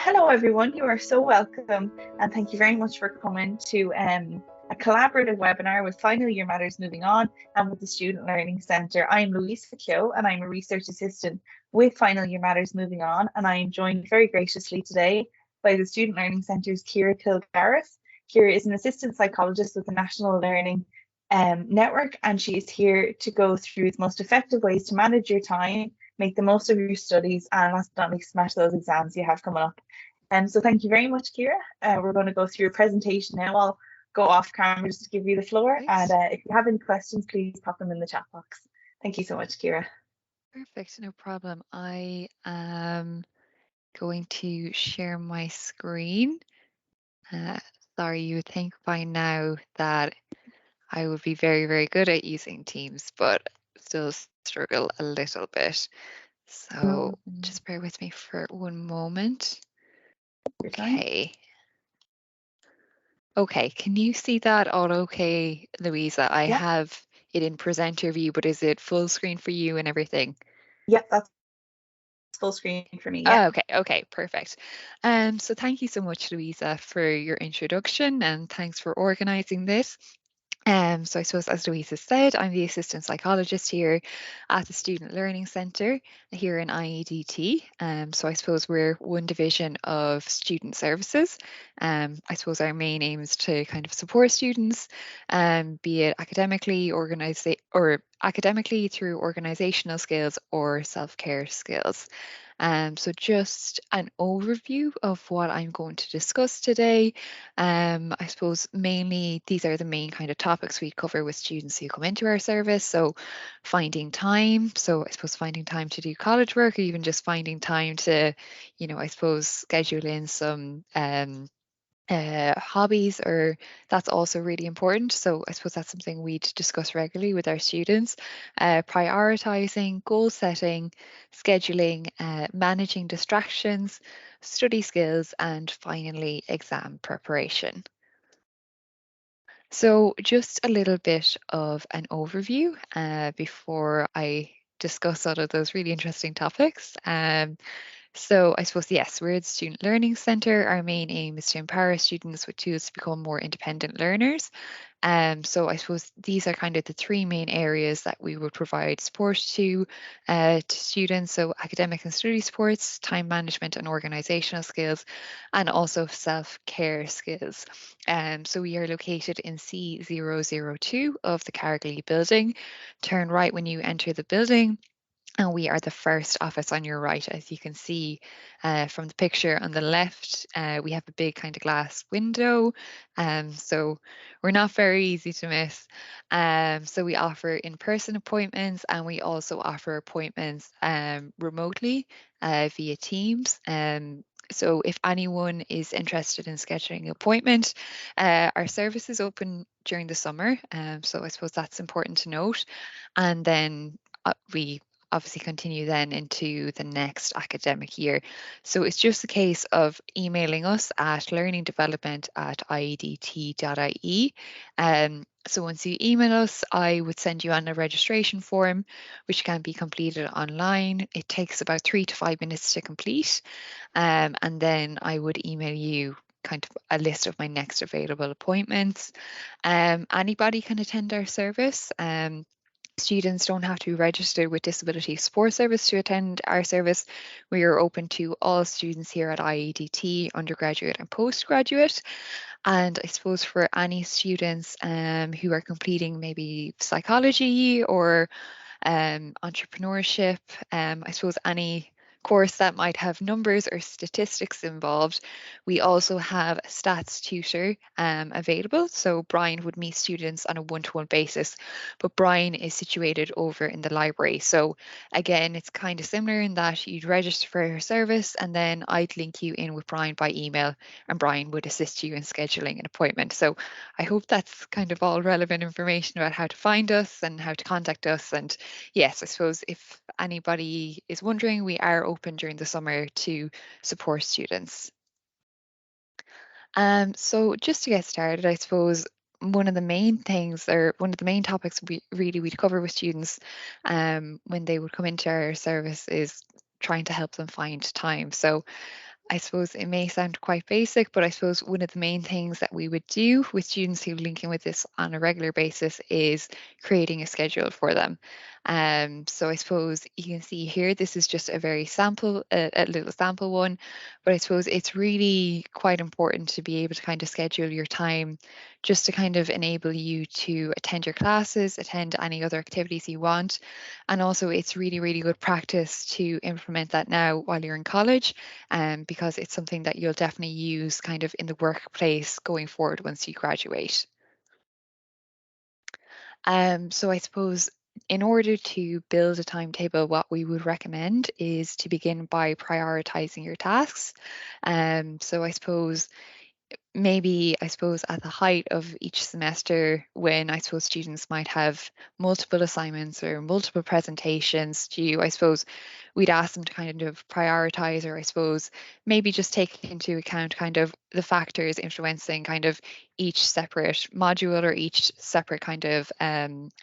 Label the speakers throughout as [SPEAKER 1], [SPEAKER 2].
[SPEAKER 1] Hello everyone, you are so welcome and thank you very much for coming to a collaborative webinar with Final Year Matters Moving On and with the Student Learning Centre. I'm Louisa Keogh and I'm a Research Assistant with Final Year Matters Moving On, and I am joined very graciously today by the Student Learning Centre's Ciara Kilgarriff. Ciara is an Assistant Psychologist with the National Learning Network, and she is here to go through the most effective ways to manage your time, make the most of your studies, and last but not least, smash those exams you have coming up. So thank you very much, Ciara. We're going to go through your presentation now. I'll go off camera just to give you the floor.
[SPEAKER 2] Thanks.
[SPEAKER 1] And if you have any questions, please pop them in the chat box. Thank you so much, Ciara.
[SPEAKER 2] Perfect, no problem. I am going to share my screen. Sorry, you would think by now that I would be very, very good at using Teams, but still struggle a little bit. So just bear with me for one moment. Okay. Okay, can you see that all okay, Louisa? I have it in presenter view, but is it full screen for you and everything?
[SPEAKER 1] Yep, that's full screen for me. Yeah.
[SPEAKER 2] Okay, perfect. So thank you so much, Louisa, for your introduction, and thanks for organising this. So I suppose, as Louisa said, I'm the Assistant Psychologist here at the Student Learning Centre here in IADT. So I suppose we're one division of Student Services. I suppose our main aim is to kind of support students, be it academically, academically through organisational skills or self-care skills. So just an overview of what I'm going to discuss today. I suppose mainly these are the main kind of topics we cover with students who come into our service. So finding time. So I suppose finding time to do college work, or even just finding time to, I suppose schedule in some hobbies, or that's also really important. So I suppose that's something we'd discuss regularly with our students. Prioritizing, goal setting, scheduling, managing distractions, study skills, and finally exam preparation. So just a little bit of an overview before I discuss all of those really interesting topics. So I suppose, yes, we're the Student Learning Centre. Our main aim is to empower students with tools to become more independent learners. So I suppose these are kind of the three main areas that we would provide support to students. So academic and study supports, time management and organisational skills, and also self-care skills. So we are located in C002 of the Carrigley building. Turn right when you enter the building. And we are the first office on your right, as you can see from the picture on the left. We have a big kind of glass window, so we're not very easy to miss. So we offer in-person appointments, and we also offer appointments remotely via Teams. So if anyone is interested in scheduling an appointment, our service is open during the summer. So I suppose that's important to note. And then we obviously continue then into the next academic year. So it's just a case of emailing us at learningdevelopment@iadt.ie. So once you email us, I would send you on a registration form, which can be completed online. It takes about 3 to 5 minutes to complete. And then I would email you kind of a list of my next available appointments. Anybody can attend our service. Students don't have to be registered with Disability Support Service to attend our service. We are open to all students here at IADT, undergraduate and postgraduate. And I suppose for any students who are completing maybe psychology or entrepreneurship, I suppose any course that might have numbers or statistics involved, we also have a stats tutor available. So Brian would meet students on a one-to-one basis, but Brian is situated over in the library. So again, it's kind of similar in that you'd register for your service and then I'd link you in with Brian by email, and Brian would assist you in scheduling an appointment. So I hope that's kind of all relevant information about how to find us and how to contact us. And yes, I suppose if anybody is wondering, we are open during the summer to support students. So just to get started, I suppose one of the main things, or one of the main topics we'd cover with students when they would come into our service, is trying to help them find time. So I suppose it may sound quite basic, but I suppose one of the main things that we would do with students who link in with this on a regular basis is creating a schedule for them. So I suppose you can see here, this is just a very sample, a little sample one, but I suppose it's really quite important to be able to kind of schedule your time just to kind of enable you to attend your classes, attend any other activities you want. And also it's really, really good practice to implement that now while you're in college, because it's something that you'll definitely use kind of in the workplace going forward once you graduate. So I suppose in order to build a timetable, what we would recommend is to begin by prioritizing your tasks. So I suppose maybe I suppose at the height of each semester, when I suppose students might have multiple assignments or multiple presentations due, I suppose we'd ask them to kind of prioritize, or I suppose maybe just take into account kind of the factors influencing kind of each separate module or each separate kind of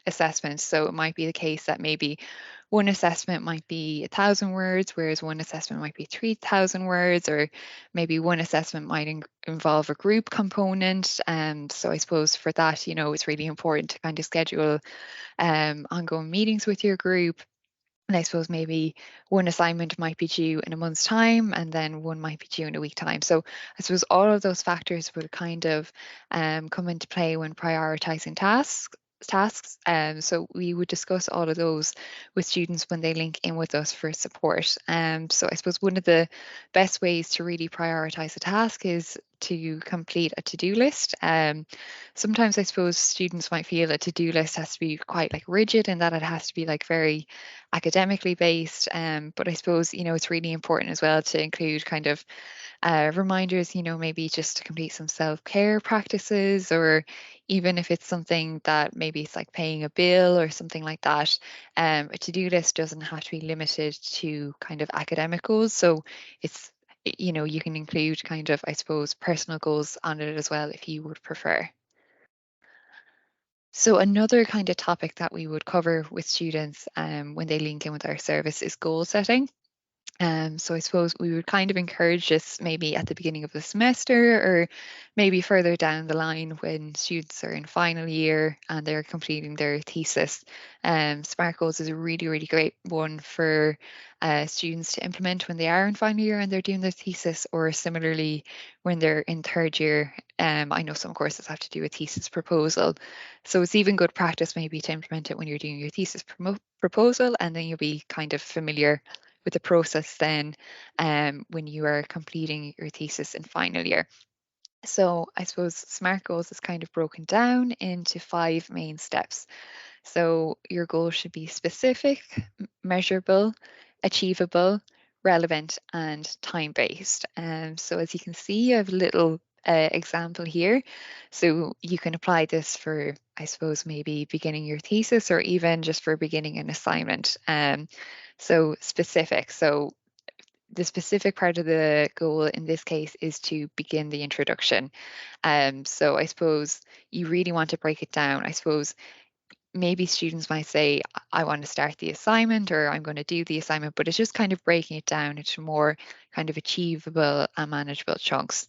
[SPEAKER 2] assessment. So it might be the case that maybe one assessment might be 1,000 words, whereas one assessment might be 3,000 words, or maybe one assessment might involve a group component. So I suppose for that, it's really important to kind of schedule ongoing meetings with your group. And I suppose maybe one assignment might be due in a month's time, and then one might be due in a week time. So I suppose all of those factors would kind of come into play when prioritizing tasks. So we would discuss all of those with students when they link in with us for support. So I suppose one of the best ways to really prioritize a task is to complete a to-do list. Sometimes I suppose students might feel a to-do list has to be quite like rigid, and that it has to be like very academically based. But I suppose, it's really important as well to include kind of reminders, maybe just to complete some self-care practices, or even if it's something that maybe it's like paying a bill or something like that. A to-do list doesn't have to be limited to kind of academic goals. So it's, you can include kind of, I suppose, personal goals on it as well if you would prefer. So another kind of topic that we would cover with students when they link in with our service is goal setting. So I suppose we would kind of encourage this maybe at the beginning of the semester, or maybe further down the line when students are in final year and they're completing their thesis. SMART goals is a really, really great one for students to implement when they are in final year and they're doing their thesis, or similarly when they're in third year. I know some courses have to do a thesis proposal. So it's even good practice maybe to implement it when you're doing your thesis proposal, and then you'll be kind of familiar with the process then when you are completing your thesis in final year. So I suppose SMART goals is kind of broken down into 5 main steps. So your goal should be specific, measurable, achievable, relevant, and time-based. So as you can see, I have a little example here. So you can apply this for, I suppose, maybe beginning your thesis, or even just for beginning an assignment. So specific. So the specific part of the goal in this case is to begin the introduction. So I suppose you really want to break it down. I suppose maybe students might say, I want to start the assignment, or I'm going to do the assignment, but it's just kind of breaking it down into more kind of achievable and manageable chunks.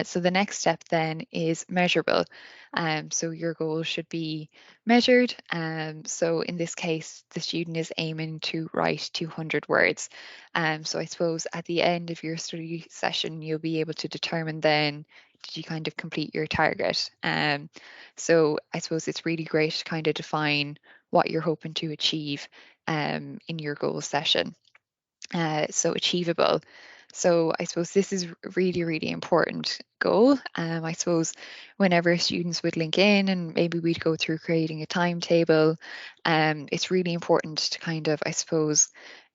[SPEAKER 2] So the next step then is measurable. So your goal should be measured. So in this case, the student is aiming to write 200 words. So I suppose at the end of your study session, you'll be able to determine then, did you kind of complete your target? So I suppose it's really great to kind of define what you're hoping to achieve in your goal session. So achievable. So I suppose this is really, really important goal. I suppose whenever students would link in and maybe we'd go through creating a timetable, it's really important to kind of, I suppose,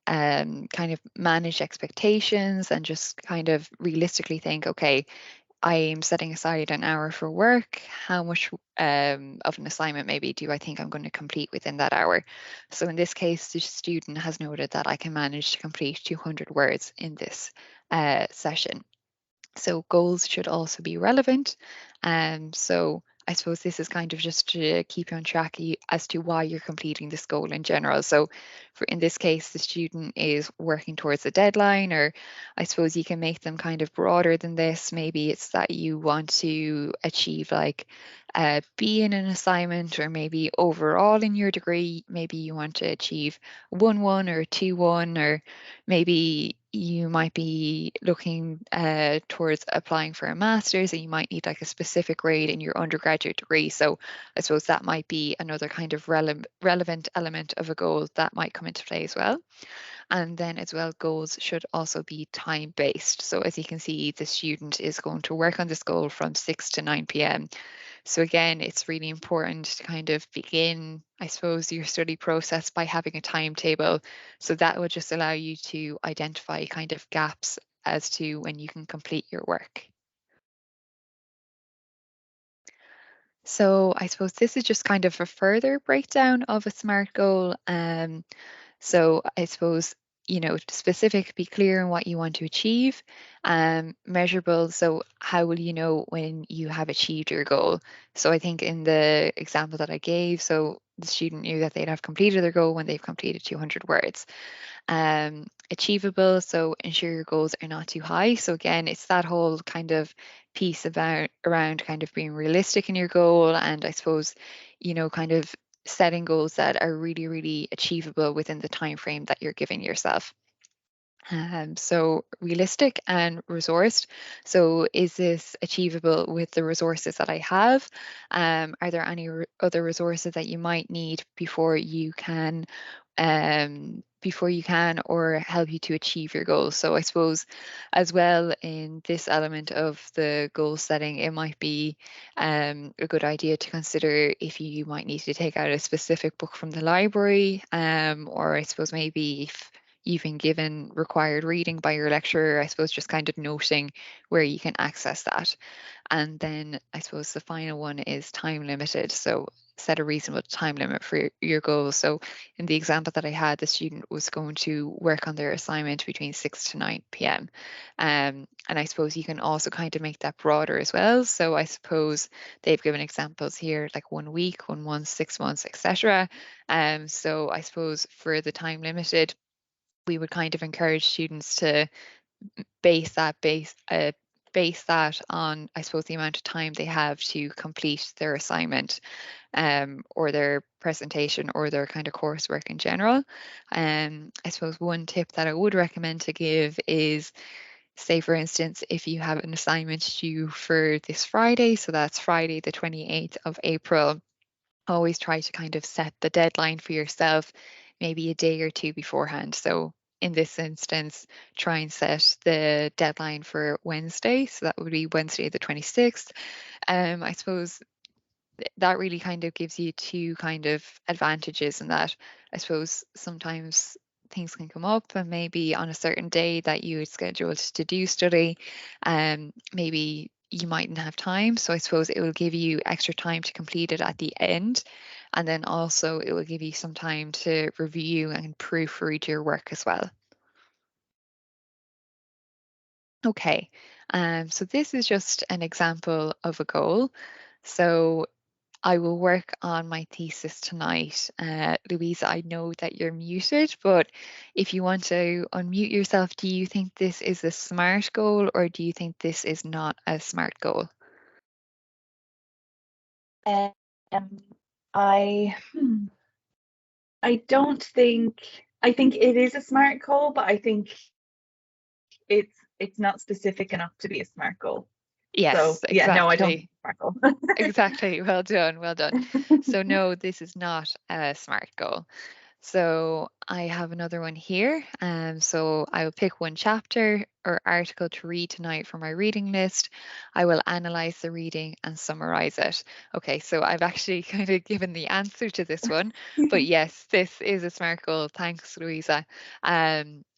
[SPEAKER 2] kind of manage expectations and just kind of realistically think, okay, I'm setting aside an hour for work. How much of an assignment maybe do I think I'm going to complete within that hour? So in this case, the student has noted that I can manage to complete 200 words in this session. So goals should also be relevant. So I suppose this is kind of just to keep you on track as to why you're completing this goal in general. So in this case, the student is working towards a deadline, or I suppose you can make them kind of broader than this. Maybe it's that you want to achieve like a B in an assignment, or maybe overall in your degree, maybe you want to achieve 1-1 or 2-1, or maybe you might be looking towards applying for a master's and you might need like a specific grade in your undergraduate degree. So I suppose that might be another kind of relevant element of a goal that might come into play as well. And then as well, goals should also be time based. So as you can see, the student is going to work on this goal from 6 to 9 p.m. So again, it's really important to kind of begin, I suppose, your study process by having a timetable. So that will just allow you to identify kind of gaps as to when you can complete your work. So I suppose this is just kind of a further breakdown of a SMART goal. So I suppose, specific, be clear on what you want to achieve. Measurable, so how will you know when you have achieved your goal? So I think in the example that I gave, so the student knew that they'd have completed their goal when they've completed 200 words. Achievable, so ensure your goals are not too high. So again, it's that whole kind of piece around kind of being realistic in your goal, and I suppose, kind of setting goals that are really, really achievable within the time frame that you're giving yourself. So realistic and resourced. So is this achievable with the resources that I have? Are there any other resources that you might need before you can or help you to achieve your goals? So I suppose as well in this element of the goal setting, it might be a good idea to consider if you might need to take out a specific book from the library, or I suppose maybe if you've been given required reading by your lecturer, I suppose just kind of noting where you can access that. And then I suppose the final one is time limited. So set a reasonable time limit for your goals. So in the example that I had, the student was going to work on their assignment between 6 to 9 p.m. And I suppose you can also kind of make that broader as well. So I suppose they've given examples here like 1 week, 1 month, 6 months, etc. So I suppose for the time limited, we would kind of encourage students to base that on, I suppose, the amount of time they have to complete their assignment, or their presentation or their kind of coursework in general. I suppose one tip that I would recommend to give is, say for instance, if you have an assignment due for this Friday, so that's Friday the 28th of April, always try to kind of set the deadline for yourself maybe a day or two beforehand. So in this instance, try and set the deadline for Wednesday. So that would be Wednesday the 26th. I suppose that really kind of gives you two kind of advantages in that I suppose sometimes things can come up and maybe on a certain day that you had scheduled to do study, maybe you mightn't have time. So I suppose it will give you extra time to complete it at the end. And then also it will give you some time to review and proofread your work as well. Okay, so this is just an example of a goal. So I will work on my thesis tonight. Louisa, I know that you're muted, but if you want to unmute yourself, do you think this is a SMART goal or do you think this is not a SMART goal?
[SPEAKER 1] Um, I don't think, I think it is a SMART goal, but I think it's not specific enough to be a SMART goal.
[SPEAKER 2] Yes,
[SPEAKER 1] So
[SPEAKER 2] exactly.
[SPEAKER 1] yeah, no, I don't think it's a SMART goal.
[SPEAKER 2] Exactly. Well done. Well done. So no, this is not a SMART goal. So I have another one here. So I will pick one chapter or article to read tonight from my reading list. I will analyze the reading and summarize it. Okay, so I've actually kind of given the answer to this one, but yes, this is a SMART goal. Thanks, Louisa.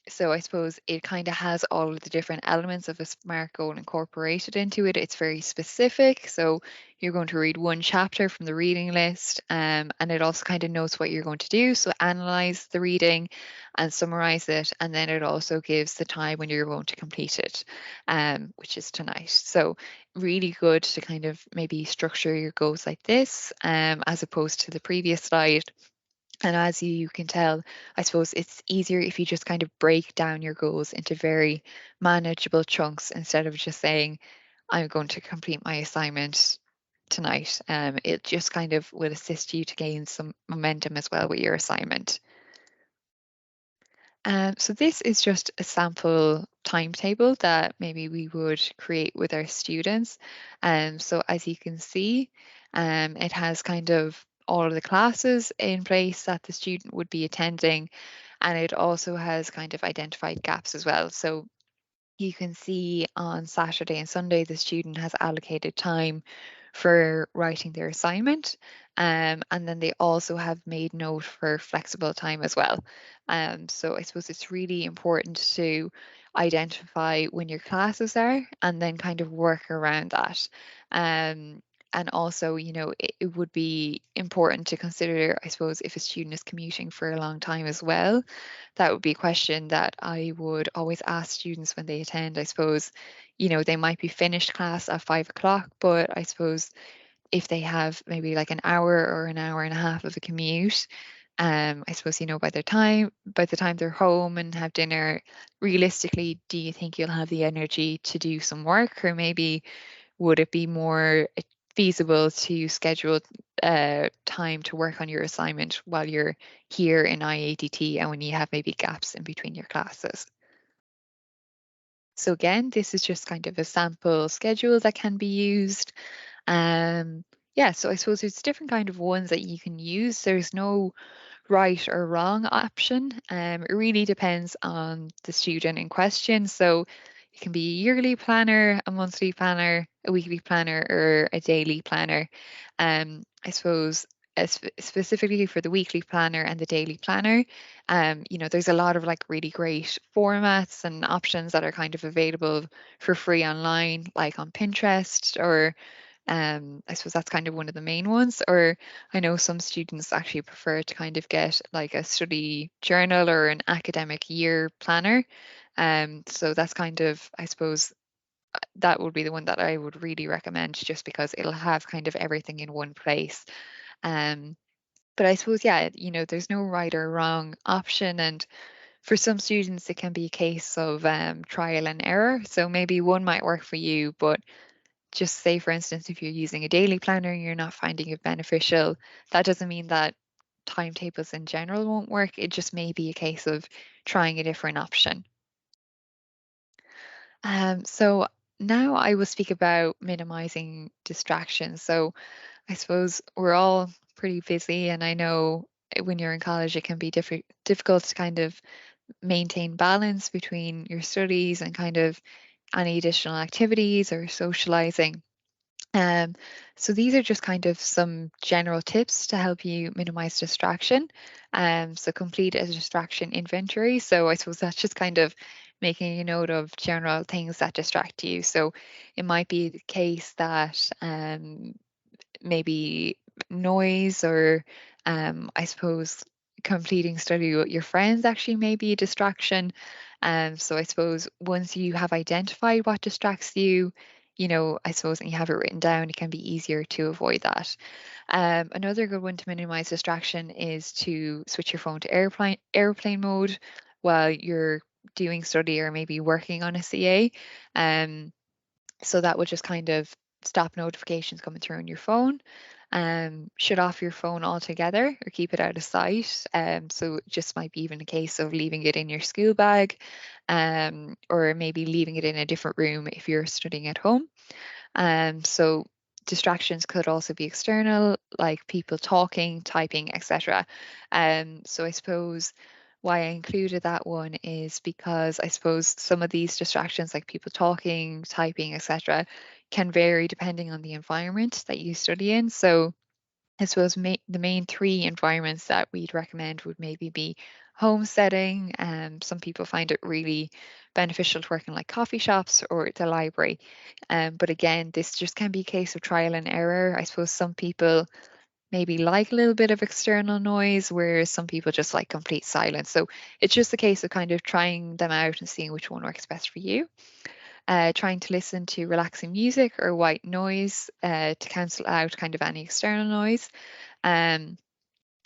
[SPEAKER 2] So I suppose it kind of has all of the different elements of a SMART goal incorporated into it. It's very specific. So you're going to read one chapter from the reading list, and it also kind of knows what you're going to do. So analyze the reading and summarize it. And then it also gives the time when you're going to complete it, which is tonight. So really good to kind of maybe structure your goals like this, as opposed to the previous slide. And as you can tell, I suppose it's easier if you just kind of break down your goals into very manageable chunks instead of just saying, I'm going to complete my assignment tonight. It just kind of will assist you to gain some momentum as well with your assignment. So this is just a sample timetable that maybe we would create with our students. So as you can see, it has kind of all of the classes in place that the student would be attending, and it also has kind of identified gaps as well. So you can see on Saturday and Sunday, the student has allocated time for writing their assignment. And then they also have made note for flexible time as well. So I suppose it's really important to identify when your classes are and then kind of work around that. And also, it would be important to consider, I suppose, if a student is commuting for a long time as well. That would be a question that I would always ask students when they attend. I suppose, they might be finished class at 5 o'clock, but I suppose if they have maybe like an hour or an hour and a half of a commute, I suppose, by the time they're home and have dinner, realistically, do you think you'll have the energy to do some work? Or maybe would it be more feasible to schedule time to work on your assignment while you're here in IADT and when you have maybe gaps in between your classes? So again, this is just kind of a sample schedule that can be used. Yeah, so I suppose there's different kind of ones that you can use. There's no right or wrong option. It really depends on the student in question. So it can be a yearly planner, a monthly planner, a weekly planner, or a daily planner. I suppose specifically for the weekly planner and the daily planner, there's a lot of like really great formats and options that are kind of available for free online, like on Pinterest or I suppose that's kind of one of the main ones. Or I know some students actually prefer to kind of get like a study journal or an academic year planner. So that's kind of, I suppose, that would be the one that I would really recommend just because it'll have kind of everything in one place. Um, but I suppose, yeah, there's no right or wrong option. And for some students, it can be a case of trial and error. So maybe one might work for you, but just say, for instance, if you're using a daily planner and you're not finding it beneficial, that doesn't mean that timetables in general won't work. It just may be a case of trying a different option. So now I will speak about minimizing distractions. So I suppose we're all pretty busy, and I know when you're in college, it can be difficult to kind of maintain balance between your studies and kind of any additional activities or socializing. Um, so these are just kind of some general tips to help you minimize distraction. So complete a distraction inventory. So I suppose that's just kind of making a note of general things that distract you. So it might be the case that maybe noise or I suppose completing study with your friends actually may be a distraction. So I suppose once you have identified what distracts you, I suppose, and you have it written down, it can be easier to avoid that. Another good one to minimize distraction is to switch your phone to airplane mode while you're doing study or maybe working on a CA. Um, so that would just kind of stop notifications coming through on your phone. Shut off your phone altogether or keep it out of sight. So it just might be even a case of leaving it in your school bag, or maybe leaving it in a different room if you're studying at home. So distractions could also be external, like people talking, typing, etc. So I suppose why I included that one is because I suppose some of these distractions, like people talking, typing, etc., can vary depending on the environment that you study in. So I suppose the main three environments that we'd recommend would maybe be home setting. Some people find it really beneficial to work in like coffee shops or the library. But again, this just can be a case of trial and error. I suppose some people maybe like a little bit of external noise, whereas some people just like complete silence. So it's just a case of kind of trying them out and seeing which one works best for you. Trying to listen to relaxing music or white noise to cancel out kind of any external noise. Um,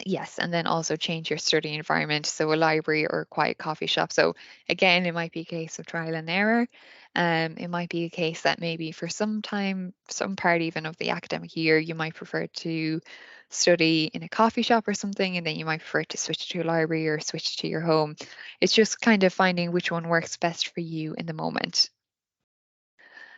[SPEAKER 2] yes, and then also change your study environment, so a library or a quiet coffee shop. So again, it might be a case of trial and error. It might be a case that maybe for some time, some part even of the academic year, you might prefer to study in a coffee shop or something, and then you might prefer to switch to a library or switch to your home. It's just kind of finding which one works best for you in the moment.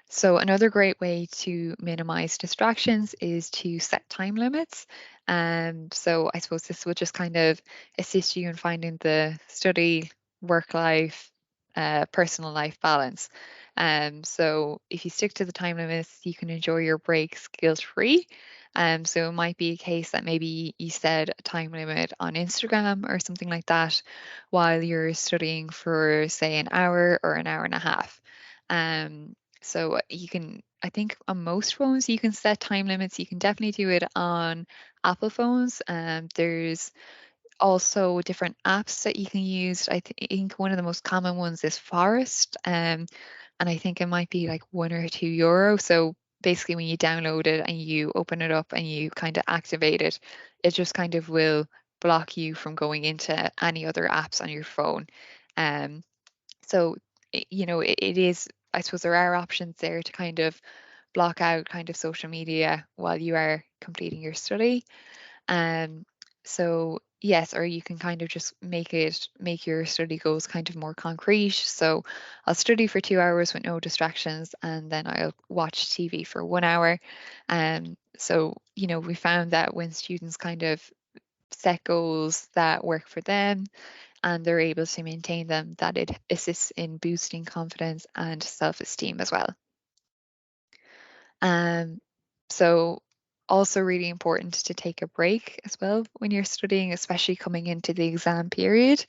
[SPEAKER 2] So another great way to minimize distractions is to set time limits. So I suppose this will just kind of assist you in finding the study, work life, personal life balance. So if you stick to the time limits, you can enjoy your breaks guilt-free. So it might be a case that maybe you set a time limit on Instagram or something like that while you're studying for, say, an hour or an hour and a half. So you can, I think on most phones, you can set time limits. You can definitely do it on Apple phones. There's also different apps that you can use. I think one of the most common ones is Forest. And I think it might be like €1 or €2. So basically when you download it and you open it up and you kind of activate it, it just kind of will block you from going into any other apps on your phone. Um, so, it is, I suppose there are options there to kind of block out kind of social media while you are completing your study. Um, so yes, or you can kind of just make your study goals kind of more concrete. So I'll study for 2 hours with no distractions, and then I'll watch TV for 1 hour. So, we found that when students kind of set goals that work for them, and they're able to maintain them, that it assists in boosting confidence and self-esteem as well. Um, so also really important to take a break as well when you're studying, especially coming into the exam period.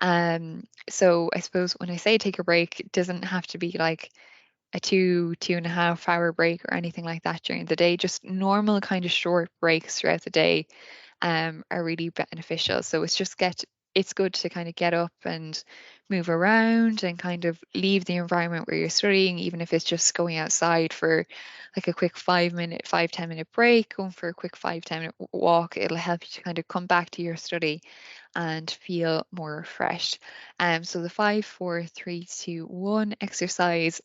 [SPEAKER 2] So I suppose when I say take a break, it doesn't have to be like a 2.5 hour break or anything like that during the day. Just normal kind of short breaks throughout the day are really beneficial. So it's good to kind of get up and move around and kind of leave the environment where you're studying, even if it's just going outside for like a quick 5, 10 minute break, going for a quick 5, 10 minute walk. It'll help you to kind of come back to your study and feel more refreshed. So the 5, 4, 3, 2, 1 exercise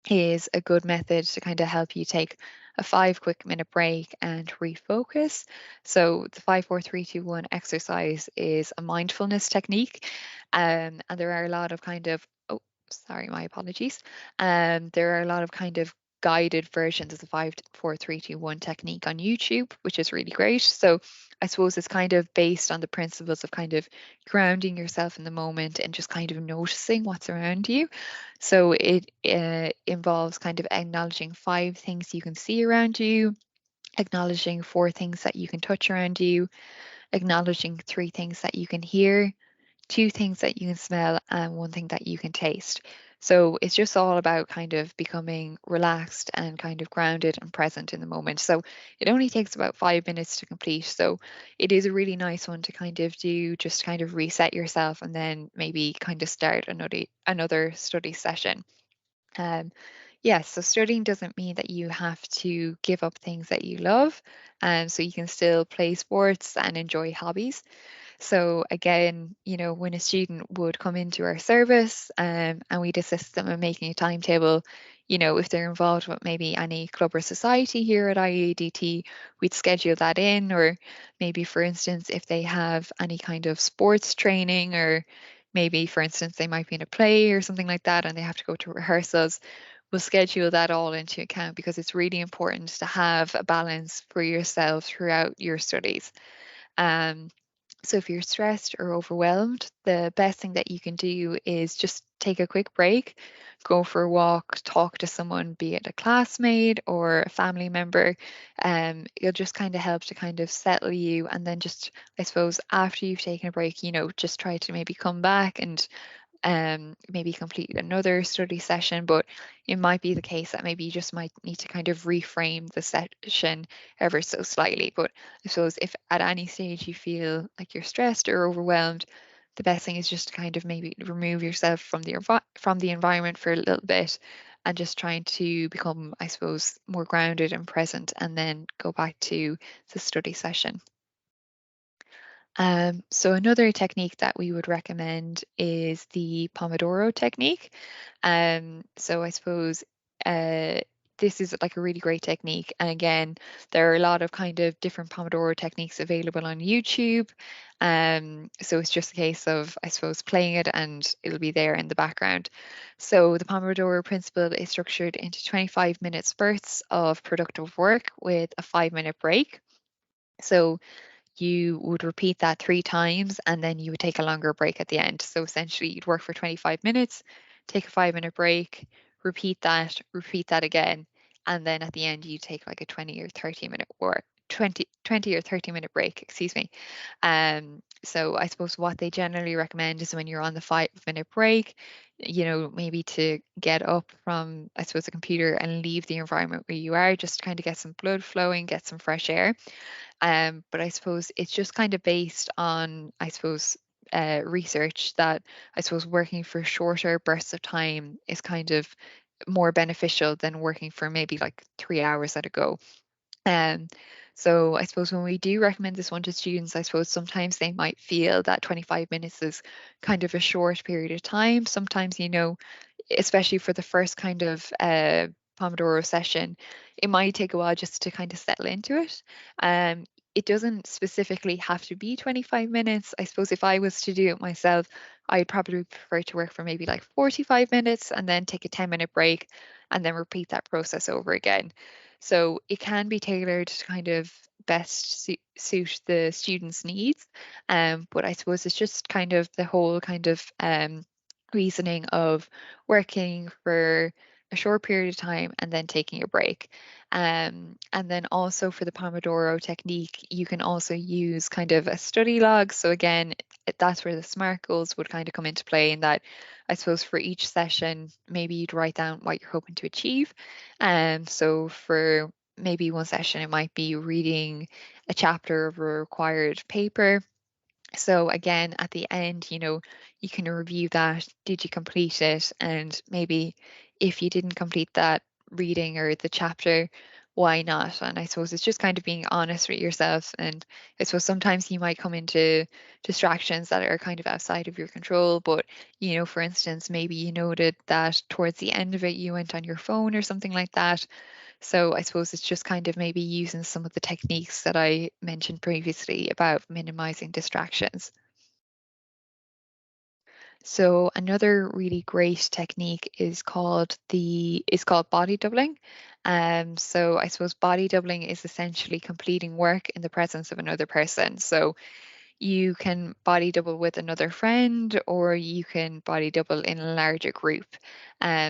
[SPEAKER 2] is a good method to kind of help you take a 5 quick minute break and refocus. So the 5, 4, 3, 2, 1 exercise is a mindfulness technique. And there are a lot of kind of, oh, sorry, my apologies. There are a lot of kind of guided versions of the 5, 4, 3, 2, 1 technique on YouTube, which is really great. So I suppose it's kind of based on the principles of kind of grounding yourself in the moment and just kind of noticing what's around you. So it involves kind of acknowledging 5 things you can see around you, acknowledging 4 things that you can touch around you, acknowledging 3 things that you can hear, 2 things that you can smell, and 1 thing that you can taste. So it's just all about kind of becoming relaxed and kind of grounded and present in the moment. So it only takes about 5 minutes to complete. So it is a really nice one to kind of do, just kind of reset yourself and then maybe kind of start another study session. Um, yes, so studying doesn't mean that you have to give up things that you love. So you can still play sports and enjoy hobbies. So again, when a student would come into our service and we'd assist them in making a timetable, if they're involved with maybe any club or society here at IADT, we'd schedule that in. Or maybe, for instance, if they have any kind of sports training, or maybe, for instance, they might be in a play or something like that and they have to go to rehearsals, we'll schedule that all into account, because it's really important to have a balance for yourself throughout your studies. Um, So if you're stressed or overwhelmed, the best thing that you can do is just take a quick break, go for a walk, talk to someone, be it a classmate or a family member. It'll just kind of help to kind of settle you. And then just, I suppose, after you've taken a break, just try to maybe come back and maybe complete another study session, but it might be the case that maybe you just might need to kind of reframe the session ever so slightly. But I suppose if at any stage you feel like you're stressed or overwhelmed, the best thing is just to kind of maybe remove yourself from the environment for a little bit and just trying to become, I suppose, more grounded and present, and then go back to the study session. So another technique that we would recommend is the Pomodoro technique. So I suppose this is like a really great technique. And again, there are a lot of kind of different Pomodoro techniques available on YouTube. So it's just a case of, I suppose, playing it and it'll be there in the background. So the Pomodoro principle is structured into 25-minute spurts of productive work with a 5-minute break. So you would repeat that 3 times and then you would take a longer break at the end. So essentially, you'd work for 25 minutes, take a 5-minute break, repeat that again. And then at the end, you take like a 20 or 30 minute work. 20 or 30-minute break, excuse me. So I suppose what they generally recommend is when you're on the 5-minute break, maybe to get up from, I suppose, the computer and leave the environment where you are, just to kind of get some blood flowing, get some fresh air. But I suppose it's just kind of based on, I suppose, research that I suppose working for shorter bursts of time is kind of more beneficial than working for maybe like 3 hours at a go. Um, so I suppose when we do recommend this one to students, I suppose sometimes they might feel that 25 minutes is kind of a short period of time. Sometimes, especially for the first kind of Pomodoro session, it might take a while just to kind of settle into it. It doesn't specifically have to be 25 minutes. I suppose if I was to do it myself, I'd probably prefer to work for maybe like 45 minutes and then take a 10-minute break and then repeat that process over again. So it can be tailored to kind of best suit the student's needs. But I suppose it's just kind of the whole kind of reasoning of working for a short period of time and then taking a break. And then also for the Pomodoro technique, you can also use kind of a study log. So again, that's where the SMART goals would kind of come into play, in that I suppose for each session, maybe you'd write down what you're hoping to achieve. So for maybe one session, it might be reading a chapter of a required paper. So again, at the end, you can review that. Did you complete it? And maybe if you didn't complete that reading or the chapter, why not? And I suppose it's just kind of being honest with yourself. And I suppose sometimes you might come into distractions that are kind of outside of your control. But, for instance, maybe you noted that towards the end of it, you went on your phone or something like that. So I suppose it's just kind of maybe using some of the techniques that I mentioned previously about minimizing distractions. So another really great technique is called body doubling. So I suppose body doubling is essentially completing work in the presence of another person. So you can body double with another friend, or you can body double in a larger group.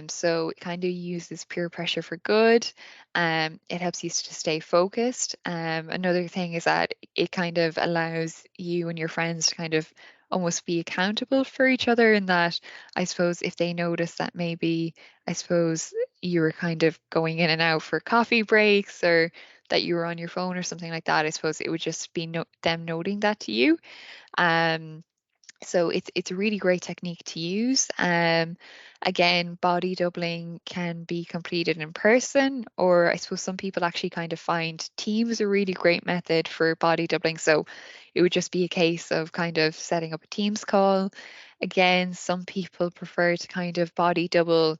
[SPEAKER 2] So it kind of uses peer pressure for good. It helps you to stay focused. Another thing is that it kind of allows you and your friends to kind of almost be accountable for each other, in that I suppose if they notice that maybe, I suppose, you were kind of going in and out for coffee breaks, or that you were on your phone or something like that, I suppose it would just be them noting that to you. Um, so it's a really great technique to use. Again, body doubling can be completed in person, or I suppose some people actually kind of find Teams a really great method for body doubling. So it would just be a case of kind of setting up a Teams call. Again, some people prefer to kind of body double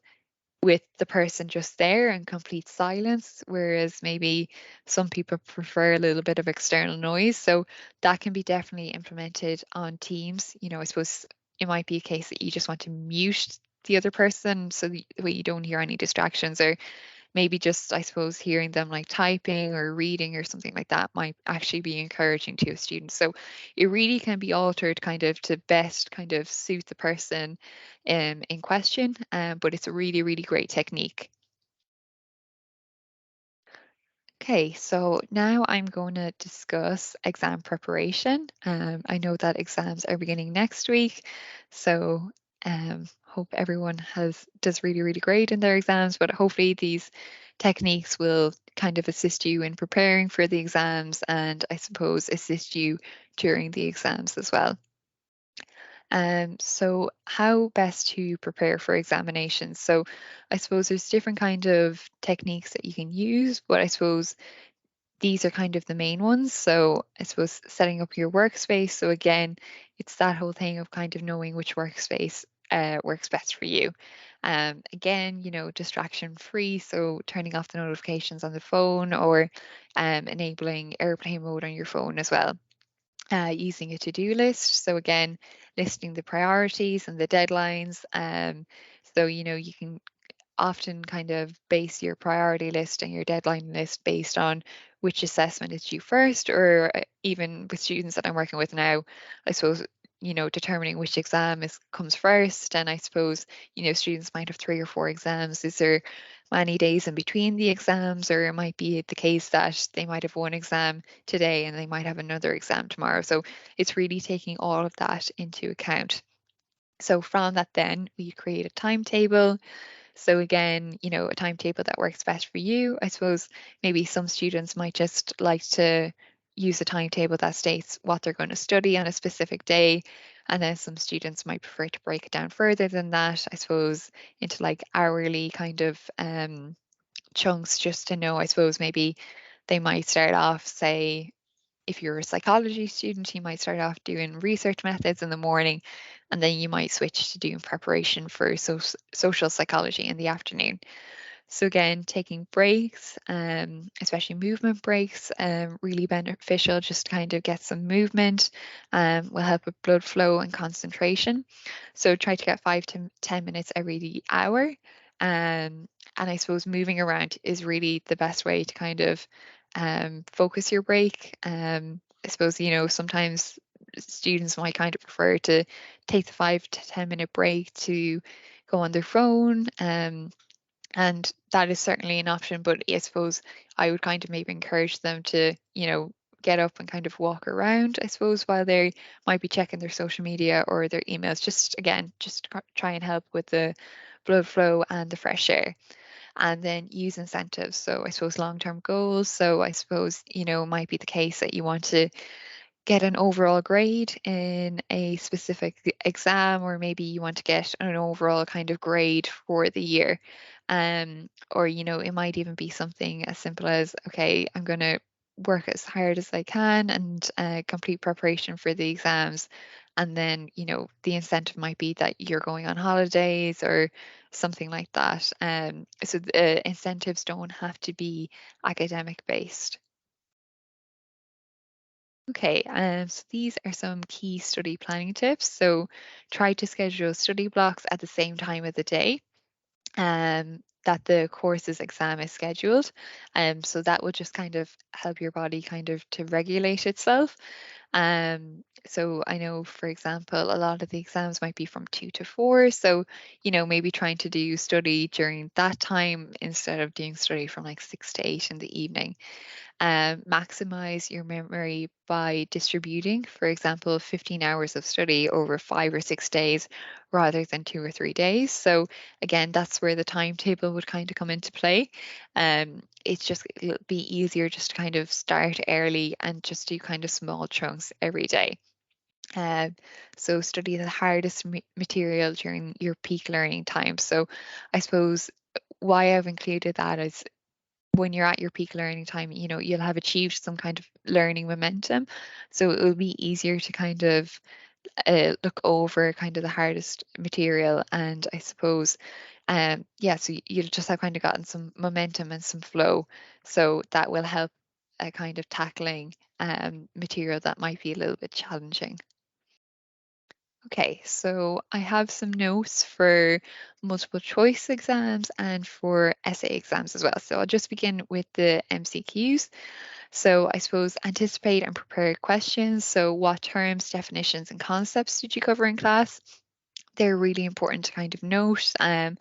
[SPEAKER 2] with the person just there in complete silence, whereas maybe some people prefer a little bit of external noise. So that can be definitely implemented on Teams. I suppose it might be a case that you just want to mute the other person so that way you don't hear any distractions, or maybe just, I suppose, hearing them like typing or reading or something like that might actually be encouraging to a student. So it really can be altered kind of to best kind of suit the person in question, but it's a really, really great technique. Okay, so now I'm going to discuss exam preparation. I know that exams are beginning next week, so hope everyone does really, really great in their exams, but hopefully these techniques will kind of assist you in preparing for the exams and I suppose assist you during the exams as well. So how best to prepare for examinations? So I suppose there's different kind of techniques that you can use, but I suppose these are kind of the main ones. So I suppose setting up your workspace. So again, it's that whole thing of kind of knowing which workspace works best for you. Again, distraction free. So turning off the notifications on the phone or enabling airplane mode on your phone as well. Using a to-do list. So again, listing the priorities and the deadlines. So, you can often kind of base your priority list and your deadline list based on which assessment is due first, or even with students that I'm working with now, I suppose, determining which exam comes first. And I suppose, students might have 3 or 4 exams. Is there many days in between the exams, or it might be the case that they might have one exam today and they might have another exam tomorrow. So it's really taking all of that into account. So from that, then we create a timetable. So again, a timetable that works best for you. I suppose maybe some students might just like to use a timetable that states what they're going to study on a specific day. And then some students might prefer to break it down further than that, I suppose, into like hourly kind of chunks, just to know, I suppose maybe they might start off, say, if you're a psychology student, you might start off doing research methods in the morning, and then you might switch to doing preparation for social psychology in the afternoon. So again, taking breaks, especially movement breaks, really beneficial. Just kind of get some movement, will help with blood flow and concentration. So try to get 5 to 10 minutes every hour. And I suppose moving around is really the best way to kind of focus your break. I suppose, sometimes students might kind of prefer to take the 5 to 10 minute break to go on their phone. And that is certainly an option, but I suppose I would kind of maybe encourage them to, get up and kind of walk around, I suppose, while they might be checking their social media or their emails. Just try and help with the blood flow and the fresh air. And then use incentives. So I suppose long-term goals. So I suppose, might be the case that you want to get an overall grade in a specific exam, or maybe you want to get an overall kind of grade for the year. Or, it might even be something as simple as, okay, I'm going to work as hard as I can and complete preparation for the exams. And then, the incentive might be that you're going on holidays or something like that. So the incentives don't have to be academic based. Okay, so these are some key study planning tips. So try to schedule study blocks at the same time of the day that the course's exam is scheduled. So that will just kind of help your body kind of to regulate itself. So I know, for example, a lot of the exams might be from 2 to 4. So, maybe trying to do study during that time instead of doing study from like 6 to 8 in the evening. Maximize your memory by distributing, for example, 15 hours of study over 5 or 6 days rather than 2 or 3 days. So again, that's where the timetable would kind of come into play. It'll be easier just to kind of start early and just do kind of small chunks every day. Uh, so study the hardest material during your peak learning time. So I suppose why I've included that is when you're at your peak learning time, you'll have achieved some kind of learning momentum. So it will be easier to kind of look over kind of the hardest material. And I suppose, yeah, so you'll just have kind of gotten some momentum and some flow. So that will help kind of tackling material that might be a little bit challenging. Okay, so I have some notes for multiple choice exams and for essay exams as well. So I'll just begin with the MCQs. So I suppose anticipate and prepare questions. So what terms, definitions, and concepts did you cover in class? They're really important to kind of note. I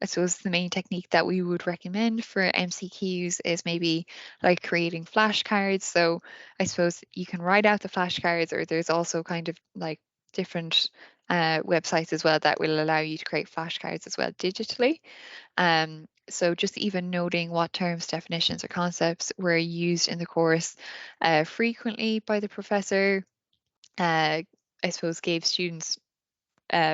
[SPEAKER 2] suppose the main technique that we would recommend for MCQs is maybe like creating flashcards. So I suppose you can write out the flashcards, or there's also kind of like different websites as well that will allow you to create flashcards as well digitally. So just even noting what terms, definitions, or concepts were used in the course frequently by the professor, I suppose gave students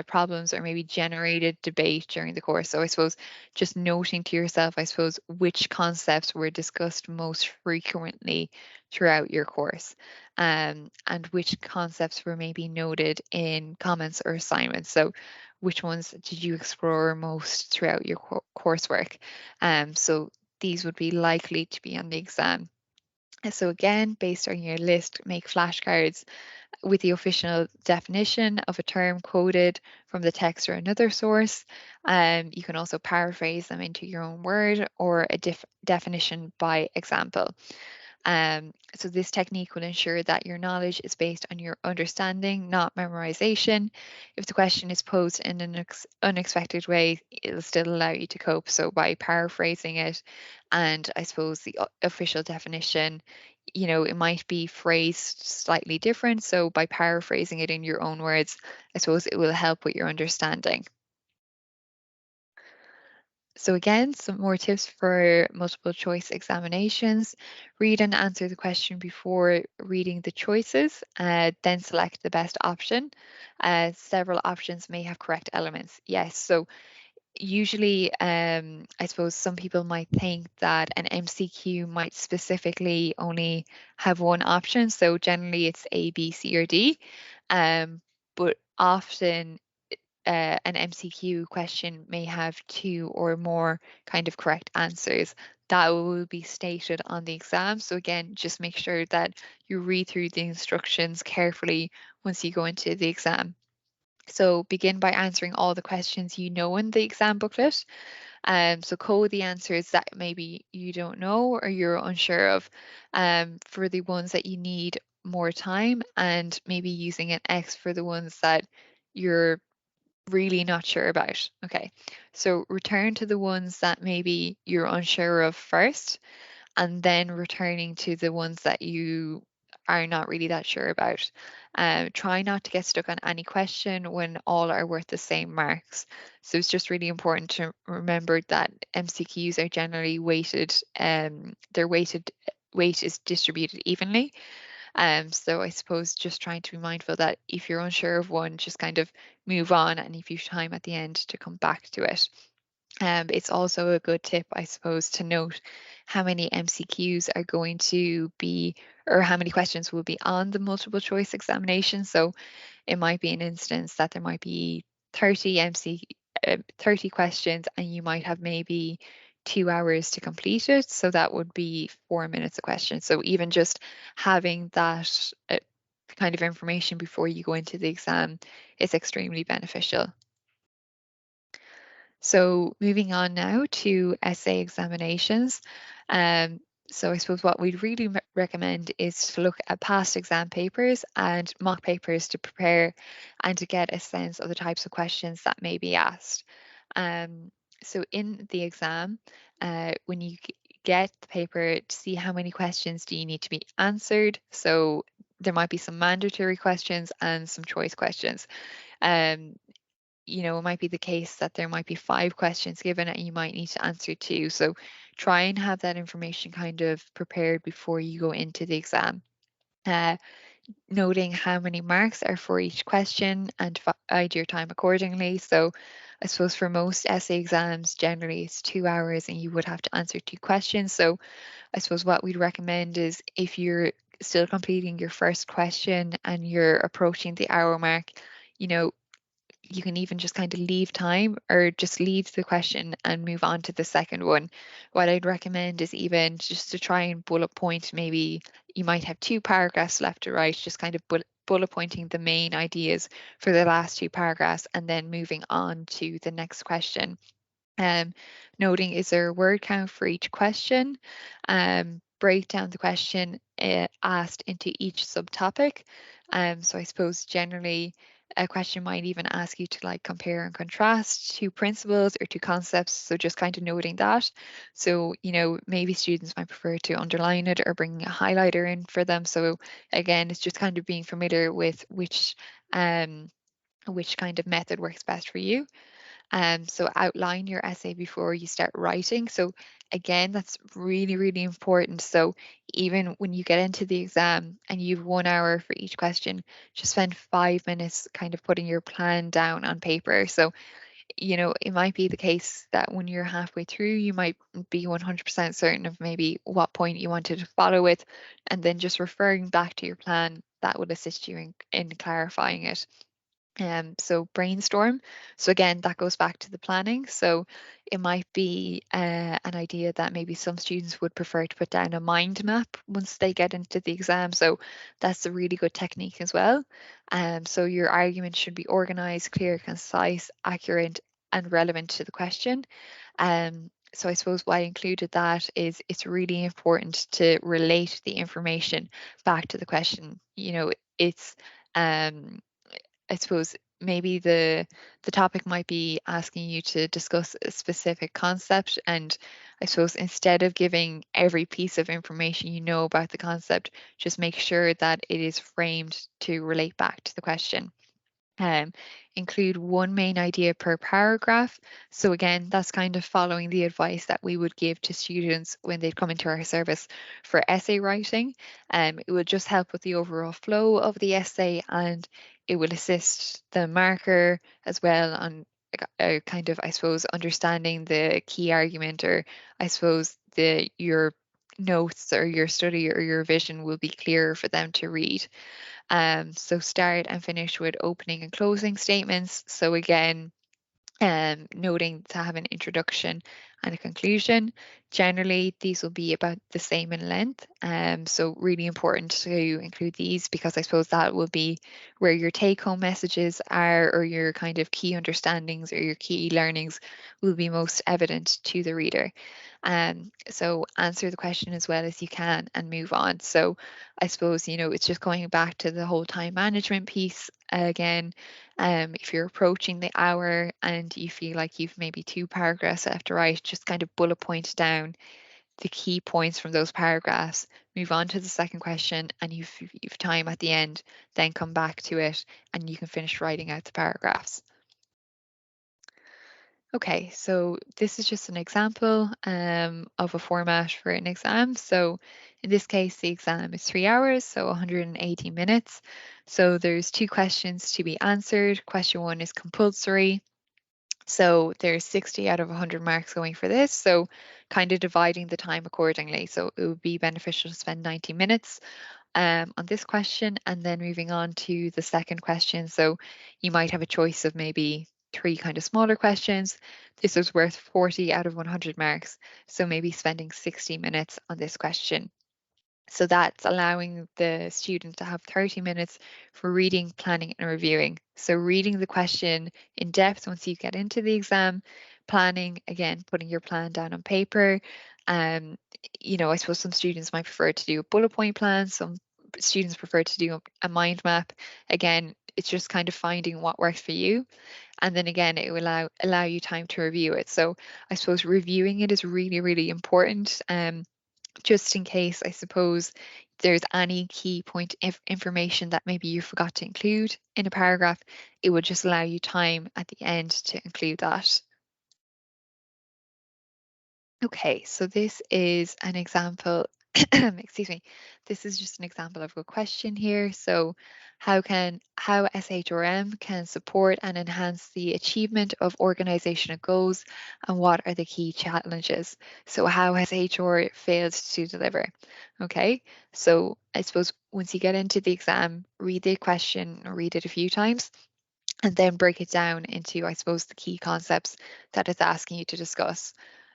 [SPEAKER 2] problems or maybe generated debate during the course. So I suppose just noting to yourself, I suppose, which concepts were discussed most frequently throughout your course, and which concepts were maybe noted in comments or assignments. So which ones did you explore most throughout your coursework? So these would be likely to be on the exam. So again, based on your list, make flashcards with the official definition of a term quoted from the text or another source. You can also paraphrase them into your own word or a definition by example. So this technique will ensure that your knowledge is based on your understanding, not memorization. If the question is posed in an unexpected way, it'll still allow you to cope. So by paraphrasing it, and I suppose the official definition, it might be phrased slightly different. So by paraphrasing it in your own words, I suppose it will help with your understanding. So again, some more tips for multiple choice examinations. Read and answer the question before reading the choices, then select the best option. Several options may have correct elements. Yes, so usually I suppose some people might think that an MCQ might specifically only have one option. So generally it's A, B, C, or D. But often an MCQ question may have two or more kind of correct answers that will be stated on the exam. So again, just make sure that you read through the instructions carefully once you go into the exam. So begin by answering all the questions you know in the exam booklet. So code the answers that maybe you don't know or you're unsure of, for the ones that you need more time, and maybe using an X for the ones that you're really not sure about. Okay, so return to the ones that maybe you're unsure of first, and then returning to the ones that you are not really that sure about. Try not to get stuck on any question when all are worth the same marks. So it's just really important to remember that MCQs are generally weighted, their weight is distributed evenly. So I suppose just trying to be mindful that if you're unsure of one, just kind of move on, and if you've time at the end to come back to it. It's also a good tip, I suppose, to note how many MCQs are going to be, or how many questions will be on the multiple choice examination. So it might be an instance that there might be 30 questions, and you might have maybe 2 hours to complete it. So that would be 4 minutes a question. So even just having that kind of information before you go into the exam is extremely beneficial. So moving on now to essay examinations. So I suppose what we'd really recommend is to look at past exam papers and mock papers to prepare and to get a sense of the types of questions that may be asked. So in the exam, when you get the paper, to see how many questions do you need to be answered. So there might be some mandatory questions and some choice questions. Um, it might be the case that there might be 5 questions given and you might need to answer 2. So try and have that information kind of prepared before you go into the exam. Noting how many marks are for each question and divide your time accordingly. So I suppose for most essay exams, generally it's 2 hours and you would have to answer 2 questions. So I suppose what we'd recommend is if you're still completing your first question and you're approaching the hour mark, you can even just kind of leave time or just leave the question and move on to the second one. What I'd recommend is even just to try and bullet point, maybe you might have 2 paragraphs left to write, just kind of bullet pointing the main ideas for the last two paragraphs and then moving on to the next question. Noting is there a word count for each question, break down the question asked into each subtopic. So I suppose generally a question might even ask you to like compare and contrast two principles or two concepts. So just kind of noting that. So, you know, maybe students might prefer to underline it or bring a highlighter in for them. So again, it's just kind of being familiar with which kind of method works best for you. So outline your essay before you start writing. So again, that's really, really important. So even when you get into the exam and you've 1 hour for each question, just spend 5 minutes kind of putting your plan down on paper. So, you know, it might be the case that when you're halfway through, you might be 100% certain of maybe what point you wanted to follow with, and then just referring back to your plan, that will assist you in clarifying it. So brainstorm. So again, that goes back to the planning. So it might be an idea that maybe some students would prefer to put down a mind map once they get into the exam. So that's a really good technique as well. So your argument should be organized, clear, concise, accurate, and relevant to the question. So I suppose why I included that is it's really important to relate the information back to the question. You know, it's I suppose maybe the topic might be asking you to discuss a specific concept, and I suppose instead of giving every piece of information you know about the concept, just make sure that it is framed to relate back to the question. Um, Include one main idea per paragraph. So again, that's kind of following the advice that we would give to students when they come into our service for essay writing. It will just help with the overall flow of the essay, and it will assist the marker as well on kind of, I suppose, understanding the key argument, or I suppose your notes or your study or your vision will be clearer for them to read. So start and finish with opening and closing statements. So again, noting to have an introduction and a conclusion. Generally, these will be about the same in length. So really important to include these because I suppose that will be where your take-home messages are, or your kind of key understandings or your key learnings will be most evident to the reader. So answer the question as well as you can and move on. So I suppose, you know, it's just going back to the whole time management piece again. If you're approaching the hour and you feel like you've maybe 2 paragraphs left to write, just kind of bullet point down the key points from those paragraphs, move on to the second question, and you've time at the end, then come back to it and you can finish writing out the paragraphs. Okay, so this is just an example of a format for an exam. So in this case, the exam is 3 hours, so 180 minutes. So there's 2 questions to be answered. Question 1 is compulsory. So there's 60 out of 100 marks going for this. So kind of dividing the time accordingly. So it would be beneficial to spend 90 minutes on this question and then moving on to the second question. So you might have a choice of maybe 3 kind of smaller questions. This is worth 40 out of 100 marks. So maybe spending 60 minutes on this question. So that's allowing the student to have 30 minutes for reading, planning, and reviewing. So reading the question in depth once you get into the exam, planning, again, putting your plan down on paper. You know, I suppose some students might prefer to do a bullet point plan, some students prefer to do a mind map. Again, it's just kind of finding what works for you. And then again, it will allow you time to review it. So I suppose reviewing it is really, really important. Just in case, I suppose, there's any key point information that maybe you forgot to include in a paragraph, it would just allow you time at the end to include that. Okay, so this is an example, excuse me, this is just an example of a question here. So how SHRM can support and enhance the achievement of organizational goals, and what are the key challenges? So how has HR failed to deliver? Okay, so I suppose once you get into the exam, read the question or read it a few times and then break it down into, I suppose, the key concepts that it's asking you to discuss.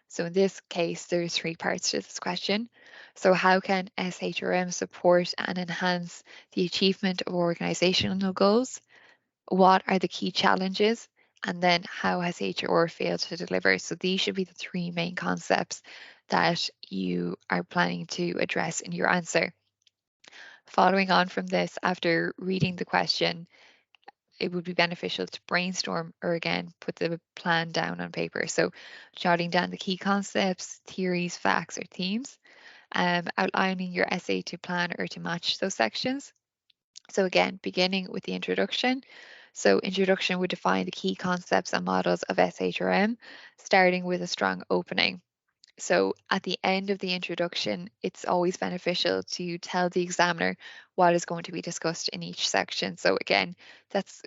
[SPEAKER 2] So in this case, there's three parts to this question. So how can SHRM support and enhance the achievement of organizational goals? What are the key challenges? And then how has HR failed to deliver? So these should be the three main concepts that you are planning to address in your answer. Following on from this, after reading the question, it would be beneficial to brainstorm or again put the plan down on paper. So jotting down the key concepts, theories, facts, or themes, outlining your essay to plan or to match those sections. So again, beginning with the introduction. So introduction would define the key concepts and models of SHRM, starting with a strong opening. So at the end of the introduction, it's always beneficial to tell the examiner what is going to be discussed in each section. So again, that's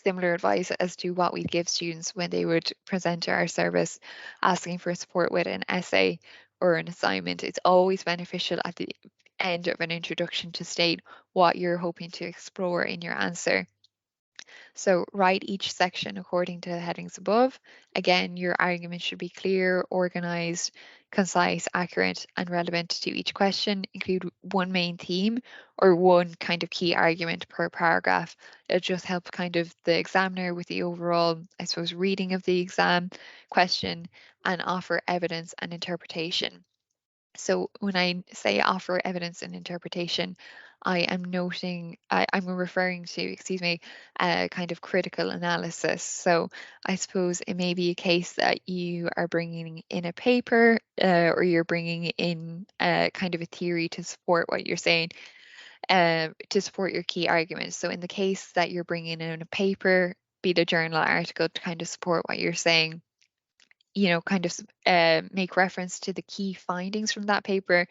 [SPEAKER 2] similar advice as to what we'd give students when they would present to our service asking for support with an essay or an assignment. It's always beneficial at the end of an introduction to state what you're hoping to explore in your answer. So write each section according to the headings above. Again, your argument should be clear, organized, concise, accurate, and relevant to each question. Include one main theme or one kind of key argument per paragraph. It'll just help kind of the examiner with the overall, I suppose, reading of the exam question and offer evidence and interpretation. So when I say offer evidence and interpretation, I'm referring to, excuse me, kind of critical analysis. So I suppose it may be a case that you are bringing in a paper or you're bringing in kind of a theory to support what you're saying, to support your key arguments. So in the case that you're bringing in a paper, be it a journal article to kind of support what you're saying, kind of make reference to the key findings from that paper,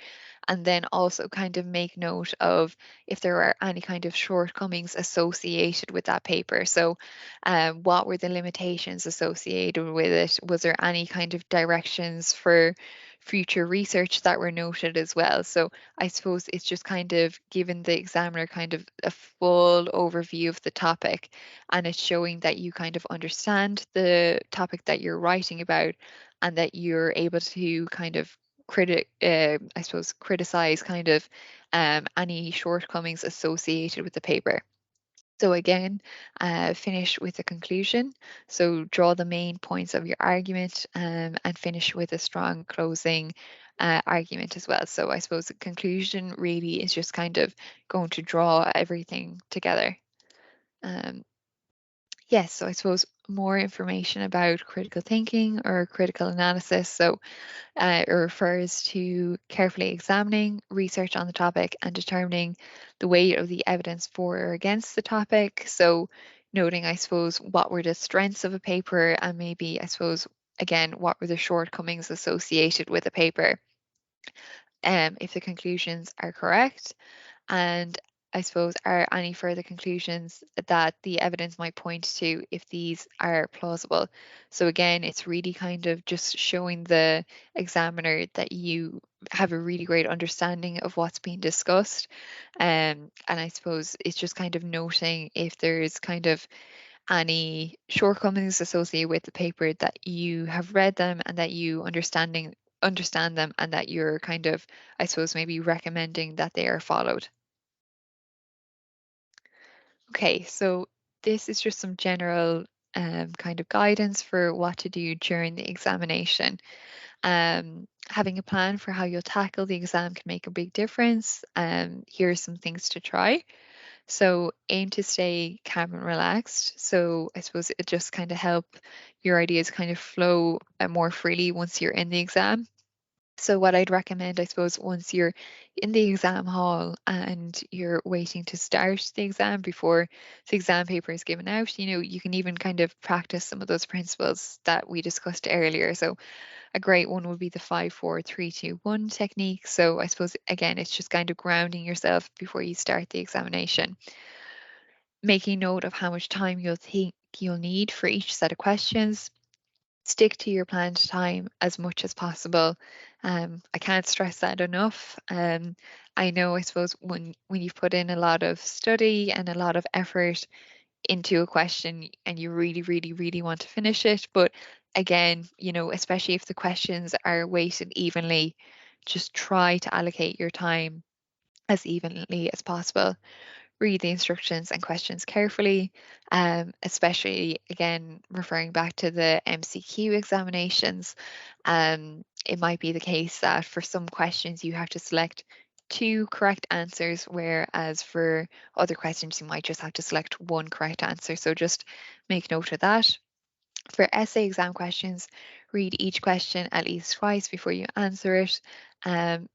[SPEAKER 2] and then also kind of make note of if there are any kind of shortcomings associated with that paper. So, what were the limitations associated with it? Was there any kind of directions for future research that were noted as well? So, I suppose it's just kind of giving the examiner kind of a full overview of the topic, and it's showing that you kind of understand the topic that you're writing about and that you're able to kind of I suppose criticize kind of any shortcomings associated with the paper. So again, finish with a conclusion. So draw the main points of your argument and finish with a strong closing argument as well. So I suppose the conclusion really is just kind of going to draw everything together. Yes, so I suppose more information about critical thinking or critical analysis. So it refers to carefully examining research on the topic and determining the weight of the evidence for or against the topic. So noting, I suppose, what were the strengths of a paper and maybe, I suppose, again, what were the shortcomings associated with a paper. If the conclusions are correct, and I suppose are any further conclusions that the evidence might point to if these are plausible. So again, it's really kind of just showing the examiner that you have a really great understanding of what's being discussed. And I suppose it's just kind of noting if there's kind of any shortcomings associated with the paper, that you have read them and that you understand them, and that you're kind of, I suppose, maybe recommending that they are followed. Okay, so this is just some general kind of guidance for what to do during the examination. Having a plan for how you'll tackle the exam can make a big difference. Here are some things to try. So aim to stay calm and relaxed. So I suppose it just kind of help your ideas kind of flow more freely once you're in the exam. So what I'd recommend, I suppose, once you're in the exam hall and you're waiting to start the exam before the exam paper is given out, you can even kind of practice some of those principles that we discussed earlier. So a great one would be the 5-4-3-2-1 technique. So I suppose, again, it's just kind of grounding yourself before you start the examination. Making note of how much time you'll think you'll need for each set of questions. Stick to your planned time as much as possible. I can't stress that enough. I know, I suppose, when you've put in a lot of study and a lot of effort into a question and you really, really, really want to finish it, but again, you know, especially if the questions are weighted evenly, just try to allocate your time as evenly as possible. Read the instructions and questions carefully, especially again referring back to the MCQ examinations. It might be the case that for some questions you have to select two correct answers, whereas for other questions you might just have to select one correct answer. So just make note of that. For essay exam questions, read each question at least twice before you answer it.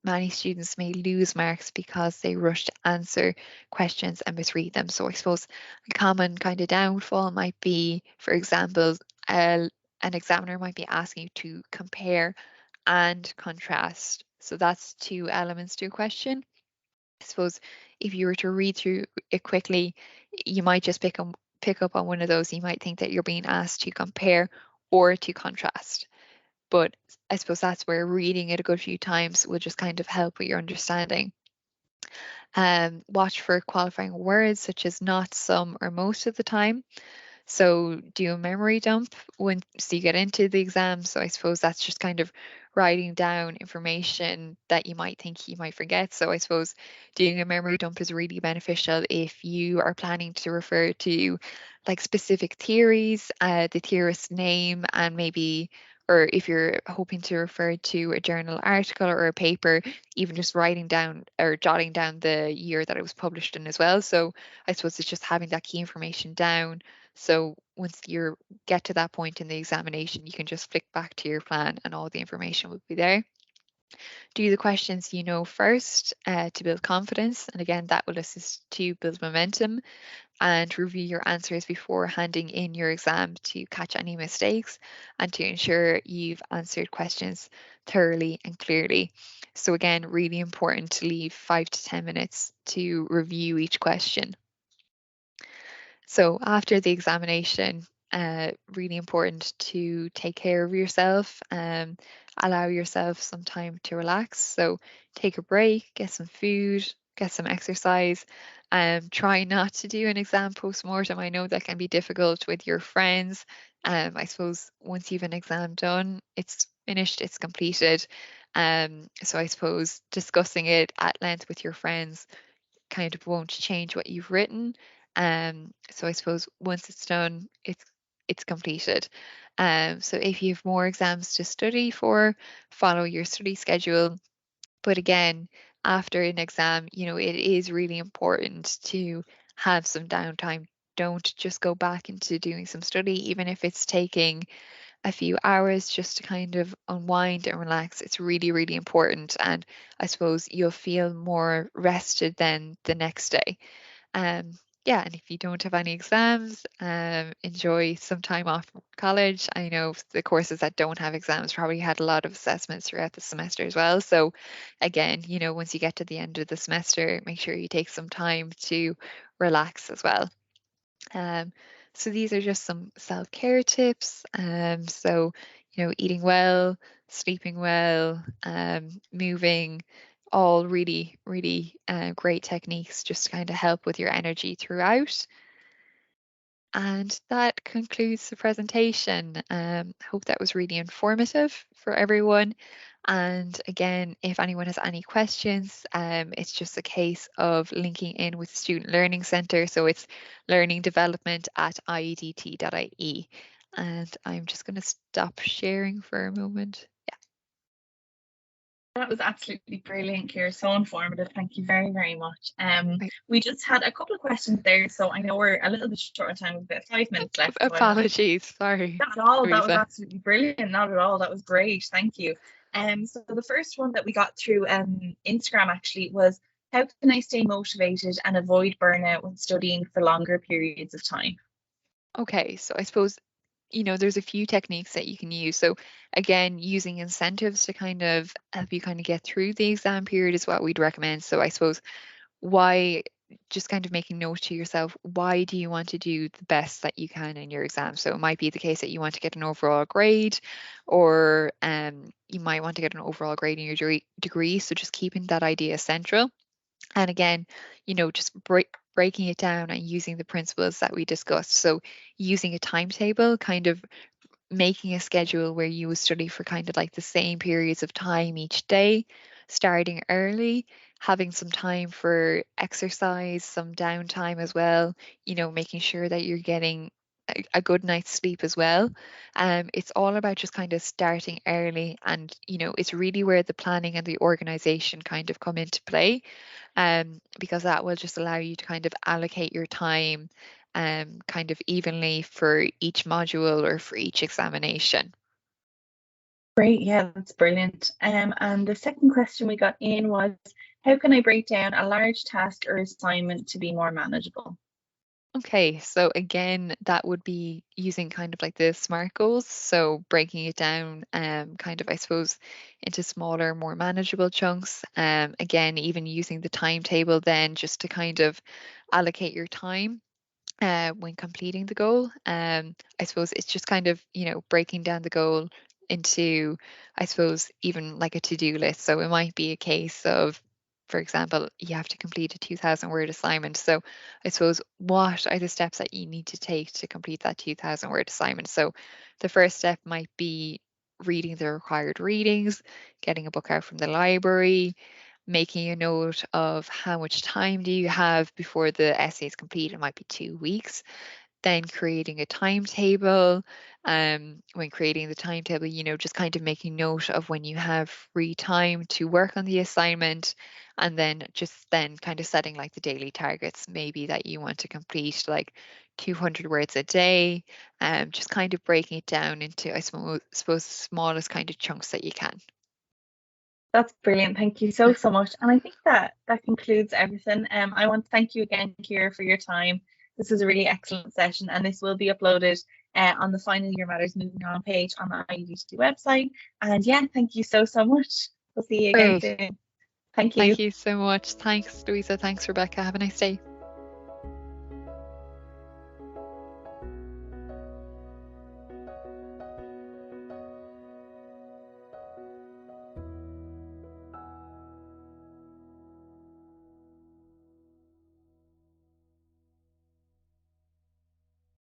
[SPEAKER 2] Many students may lose marks because they rush to answer questions and misread them. So I suppose a common kind of downfall might be, for example, an examiner might be asking you to compare and contrast. So that's two elements to a question. I suppose if you were to read through it quickly, you might just pick up on one of those. You might think that you're being asked to compare or to contrast. But I suppose that's where reading it a good few times will just kind of help with your understanding. Watch for qualifying words such as not, some, or most of the time. So do a memory dump once you get into the exam. So I suppose that's just kind of writing down information that you might think you might forget. So I suppose doing a memory dump is really beneficial if you are planning to refer to like specific theories, the theorist's name, and maybe, or if you're hoping to refer to a journal article or a paper, even just writing down or jotting down the year that it was published in as well. So I suppose it's just having that key information down, so once you get to that point in the examination, you can just flick back to your plan and all the information will be there. Do the questions you know first to build confidence. And again, that will assist to build momentum, and review your answers before handing in your exam to catch any mistakes and to ensure you've answered questions thoroughly and clearly. So again, really important to leave 5 to 10 minutes to review each question. So after the examination, really important to take care of yourself, allow yourself some time to relax. So take a break, get some food, get some exercise. Try not to do an exam post-mortem. I know that can be difficult with your friends. I suppose once you've an exam done, it's finished, it's completed. So I suppose discussing it at length with your friends kind of won't change what you've written. So I suppose once it's done, it's completed. So if you have more exams to study for, follow your study schedule. But again, after an exam, you know, it is really important to have some downtime. Don't just go back into doing some study, even if it's taking a few hours just to kind of unwind and relax. It's really, really important. And I suppose you'll feel more rested than the next day. Um, yeah, and if you don't have any exams, enjoy some time off from college. I know the courses that don't have exams probably had a lot of assessments throughout the semester as well. So again, you know, once you get to the end of the semester, make sure you take some time to relax as well. Um, so these are just some self-care tips. So, you know, eating well, sleeping well, moving, all really, really great techniques just to kind of help with your energy throughout. And that concludes the presentation. Hope that was really informative for everyone. And again, if anyone has any questions, it's just a case of linking in with the Student Learning Centre. So it's learning development at IADT.ie. And I'm just going to stop sharing for a moment. Yeah.
[SPEAKER 1] That was absolutely brilliant, Ciara. So informative. Thank you very, very much.
[SPEAKER 2] Right.
[SPEAKER 1] We just had a couple of questions there, so I know we're a little bit short on time. We've got 5 minutes left.
[SPEAKER 2] Apologies, sorry.
[SPEAKER 1] Not at all. That was
[SPEAKER 2] Louisa.
[SPEAKER 1] absolutely brilliant. Not at all. That was great. Thank you. So the first one that we got through Instagram actually was, how can I stay motivated and avoid burnout when studying for longer periods of time?
[SPEAKER 2] Okay, so I suppose, you know, there's a few techniques that you can use. So again, using incentives to kind of help you kind of get through the exam period is what we'd recommend. So I suppose why, just kind of making note to yourself, why do you want to do the best that you can in your exam? So it might be the case that you want to get an overall grade, or you might want to get an overall grade in your degree. So just keeping that idea central. And again, you know, just breaking it down and using the principles that we discussed. So using a timetable, kind of making a schedule where you would study for kind of like the same periods of time each day, starting early, having some time for exercise, some downtime as well, making sure that you're getting a good night's sleep as well. It's all about just kind of starting early, and it's really where the planning and the organization kind of come into play, because that will just allow you to kind of allocate your time kind of evenly for each module or for each examination.
[SPEAKER 1] Great, yeah, that's brilliant. And the second question we got in was, how can I break down a large task or assignment to be more manageable?
[SPEAKER 2] Okay, so again, that would be using kind of like the SMART goals. So breaking it down, kind of, I suppose, into smaller, more manageable chunks. Again, even using the timetable then just to kind of allocate your time when completing the goal. I suppose it's just kind of, breaking down the goal into, I suppose, even like a to-do list. So it might be a case of, for example, you have to complete a 2,000 word assignment. So I suppose, what are the steps that you need to take to complete that 2,000 word assignment? So the first step might be reading the required readings, getting a book out from the library, making a note of how much time do you have before the essay is complete. It might be 2 weeks. Then creating a timetable. When creating the timetable, just kind of making note of when you have free time to work on the assignment, and then kind of setting like the daily targets, maybe that you want to complete like 200 words a day. Just kind of breaking it down into, I suppose, the smallest kind of chunks that you can.
[SPEAKER 1] That's brilliant. Thank you so, so much. And I think that concludes everything. I want to thank you again, Ciara, for your time. This was a really excellent session, and this will be uploaded on the Final Year Matters Moving On page on the IADT website. And yeah, thank you so, so much. We'll see you again
[SPEAKER 2] Great.
[SPEAKER 1] soon. Thank you.
[SPEAKER 2] Thank you so much. Thanks, Louisa. Thanks, Rebecca. Have a nice day.